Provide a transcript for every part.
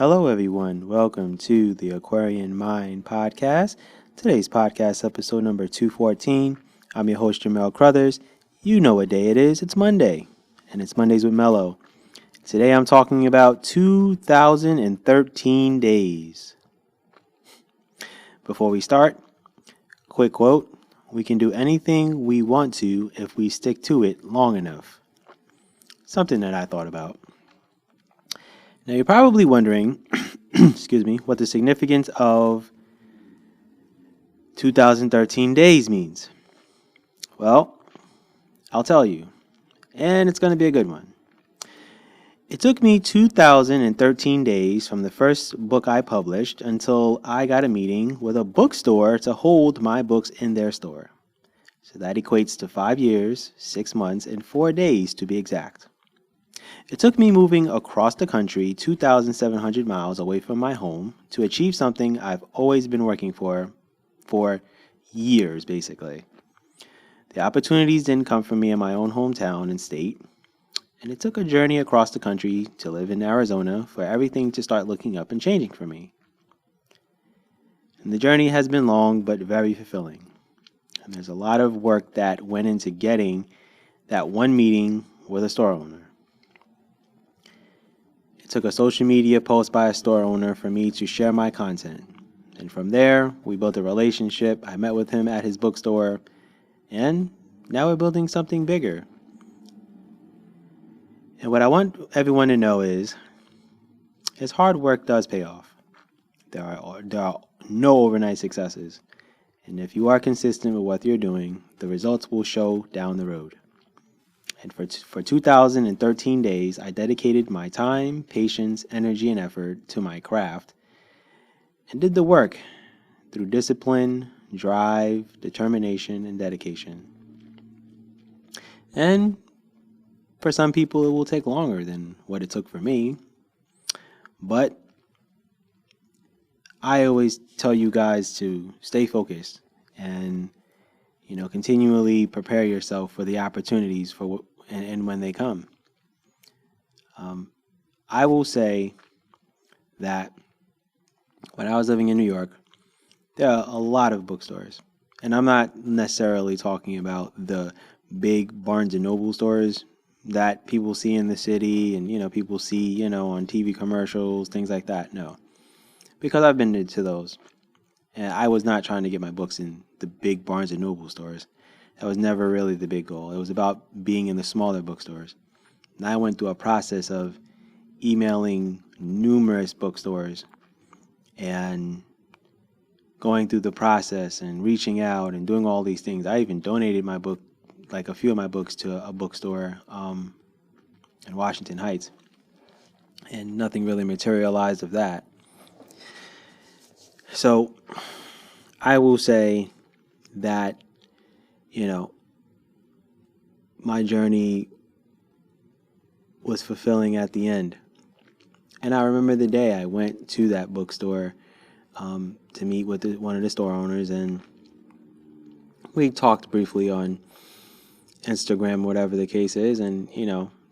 Hello, everyone. Welcome to the Aquarian Mind podcast. Today's podcast, episode number 214. I'm your host, Jamel Crothers. You know what day it is. It's Monday, and it's Mondays with Mello. Today, I'm talking about 2013 days. Before we start, quick quote: we can do anything we want to if we stick to it long enough. Something that I thought about. Now, you're probably wondering, excuse me, what the significance of 2013 days means. Well, I'll tell you, and it's going to be a good one. It took me 2013 days from the first book I published until I got a meeting with a bookstore to hold my books in their store. So that equates to 5 years, 6 months, and 4 days to be exact. It took me moving across the country 2,700 miles away from my home to achieve something I've always been working for years, basically. The opportunities didn't come from me in my own hometown and state, and it took a journey across the country to live in Arizona for everything to start looking up and changing for me. And the journey has been long but very fulfilling. And there's a lot of work that went into getting that one meeting with a store owner. It took a social media post by a store owner for me to share my content. And from there, we built a relationship. I met with him at his bookstore, and now we're building something bigger. And what I want everyone to know is his hard work does pay off. There are no overnight successes. And if you are consistent with what you're doing, the results will show down the road. And for 2013 days, I dedicated my time, patience, energy, and effort to my craft and did the work through discipline, drive, determination, and dedication. And for some people, it will take longer than what it took for me. But I always tell you guys to stay focused and continually prepare yourself for the opportunities and when they come. I will say that when I was living in New York, there are a lot of bookstores. And I'm not necessarily talking about the big Barnes and Noble stores that people see in the city and, people see, on TV commercials, things like that. No. Because I've been to those. And I was not trying to get my books in the big Barnes and Noble stores. That was never really the big goal. It was about being in the smaller bookstores. And I went through a process of emailing numerous bookstores and going through the process and reaching out and doing all these things. I even donated my book, like a few of my books, to a bookstore in Washington Heights. And nothing really materialized of that. So I will say that, my journey was fulfilling at the end. And I remember the day I went to that bookstore to meet with one of the store owners, and we talked briefly on Instagram, whatever the case is, and,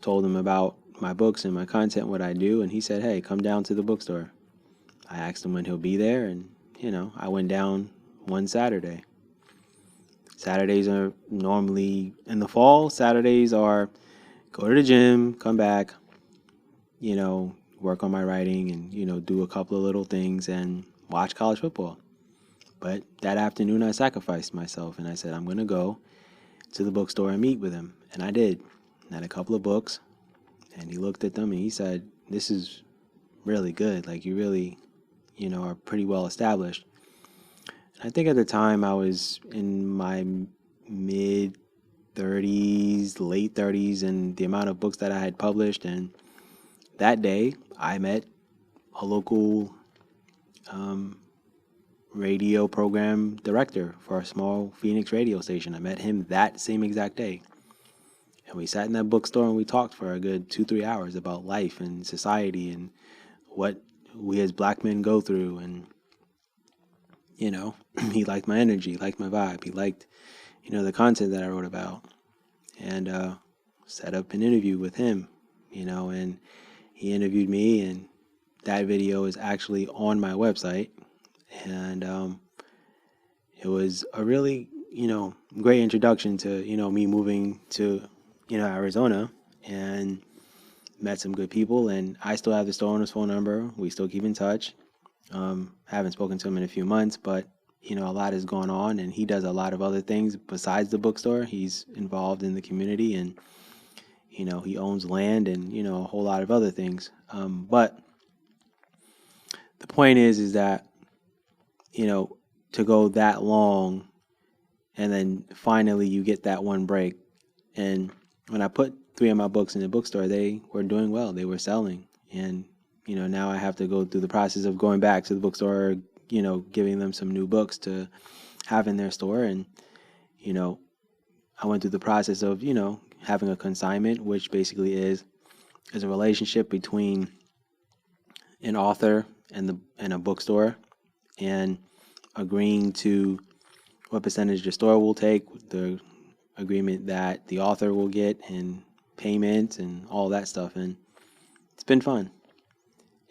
told him about my books and my content, what I do, and he said, hey, come down to the bookstore. I asked him when he'll be there, and, I went down one Saturday. Saturdays are normally in the fall. Saturdays are go to the gym, come back, work on my writing and, do a couple of little things and watch college football. But that afternoon I sacrificed myself and I said, I'm going to go to the bookstore and meet with him. And I did. I had a couple of books and he looked at them and he said, this is really good. Like you really, are pretty well established. I think at the time I was in my mid 30s, late 30s, and the amount of books that I had published. And that day I met a local radio program director for a small Phoenix radio station. I met him that same exact day. And we sat in that bookstore and we talked for a good 2-3 hours about life and society and what we as black men go through. And he liked my energy, liked my vibe. He liked, the content that I wrote about. And set up an interview with him, and he interviewed me and that video is actually on my website. And it was a really, great introduction to, me moving to, Arizona, and met some good people. And I still have the store owner's phone number. We still keep in touch. Haven't spoken to him in a few months, but a lot has gone on, and he does a lot of other things besides the bookstore. He's involved in the community, and he owns land, and a whole lot of other things. But the point is that to go that long, and then finally you get that one break. And when I put 3 of my books in the bookstore, they were doing well. They were selling, and now I have to go through the process of going back to the bookstore, giving them some new books to have in their store. And I went through the process of having a consignment, which basically is a relationship between an author and a bookstore, and agreeing to what percentage the store will take, the agreement that the author will get, and payment and all that stuff. And it's been fun.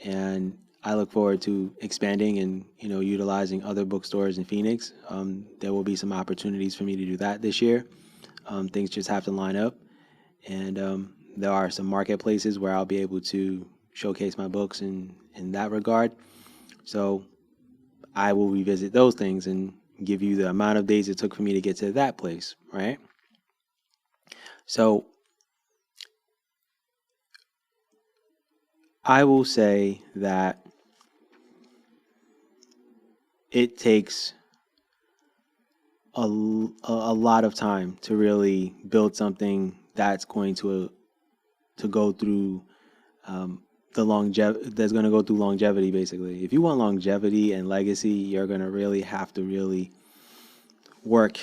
And I look forward to expanding and utilizing other bookstores in Phoenix. There will be some opportunities for me to do that this year. Things just have to line up, and there are some marketplaces where I'll be able to showcase my books in that regard. So I will revisit those things and give you the amount of days it took for me to get to that place, right? So I will say that it takes a lot of time to really build something that's going to go through the longevity, that's going to go through longevity. Basically, if you want longevity and legacy, you're going to really have to really work,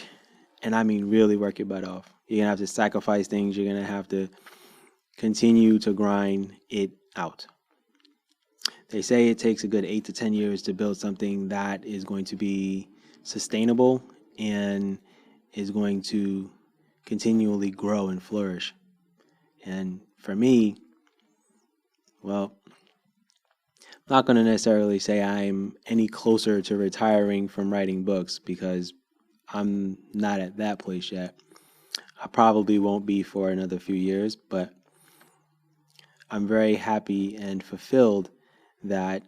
and I mean really work your butt off. You're going to have to sacrifice things. You're going to have to continue to grind it out. They say it takes a good 8 to 10 years to build something that is going to be sustainable and is going to continually grow and flourish. And for me, well, I'm not going to necessarily say I'm any closer to retiring from writing books, because I'm not at that place yet. I probably won't be for another few years, but I'm very happy and fulfilled that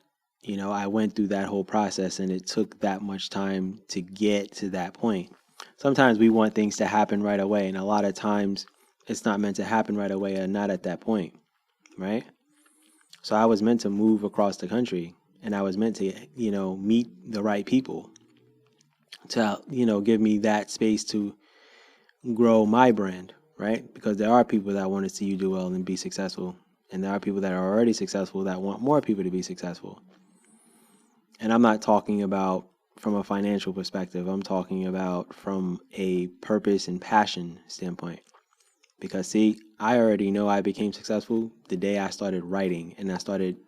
I went through that whole process, and it took that much time to get to that point. Sometimes we want things to happen right away, and a lot of times it's not meant to happen right away, and not at that point, right? So I was meant to move across the country, and I was meant to meet the right people to give me that space to grow my brand, right? Because there are people that want to see you do well and be successful, and there are people that are already successful that want more people to be successful. And I'm not talking about from a financial perspective. I'm talking about from a purpose and passion standpoint. Because see, I already know I became successful the day I started writing, and I started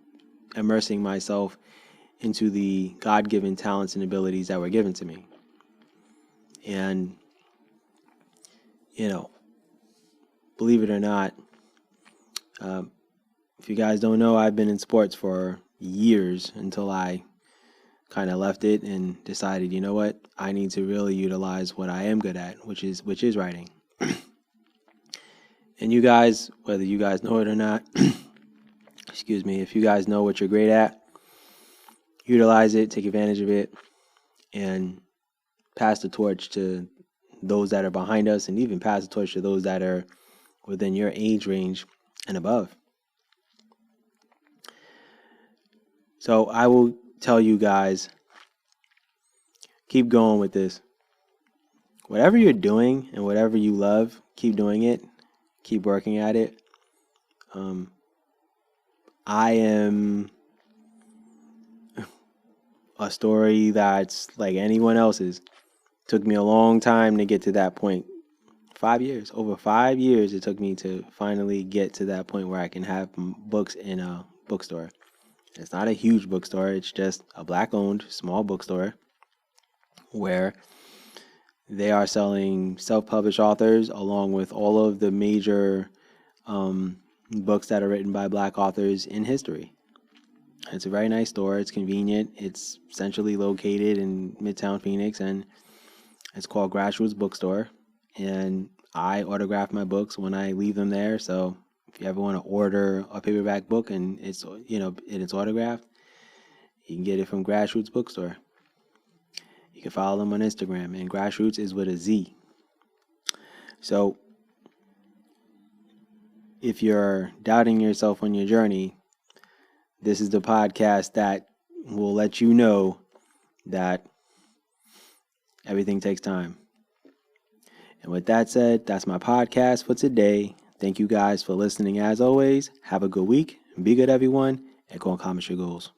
immersing myself into the God-given talents and abilities that were given to me. And believe it or not, if you guys don't know, I've been in sports for years until I kind of left it and decided, you know what, I need to really utilize what I am good at, which is writing. And you guys, whether you guys know it or not, excuse me, if you guys know what you're great at, utilize it, take advantage of it, and pass the torch to those that are behind us, and even pass the torch to those that are within your age range and above. So I will tell you guys, keep going with this. Whatever you're doing and whatever you love, keep doing it. Keep working at it. I am a story that's like anyone else's. Took me a long time to get to that point. 5 years. Over 5 years it took me to finally get to that point where I can have books in a bookstore. It's not a huge bookstore. It's just a Black-owned small bookstore where they are selling self-published authors along with all of the major books that are written by Black authors in history. It's a very nice store. It's convenient. It's centrally located in Midtown Phoenix, and it's called Grassroots Bookstore. And I autograph my books when I leave them there. So if you ever want to order a paperback book and it's autographed, you can get it from Grassroots Bookstore. You can follow them on Instagram, and Grassroots is with a Z. So if you're doubting yourself on your journey, this is the podcast that will let you know that everything takes time. And with that said, that's my podcast for today. Thank you guys for listening as always. Have a good week. Be good, everyone, and go accomplish your goals.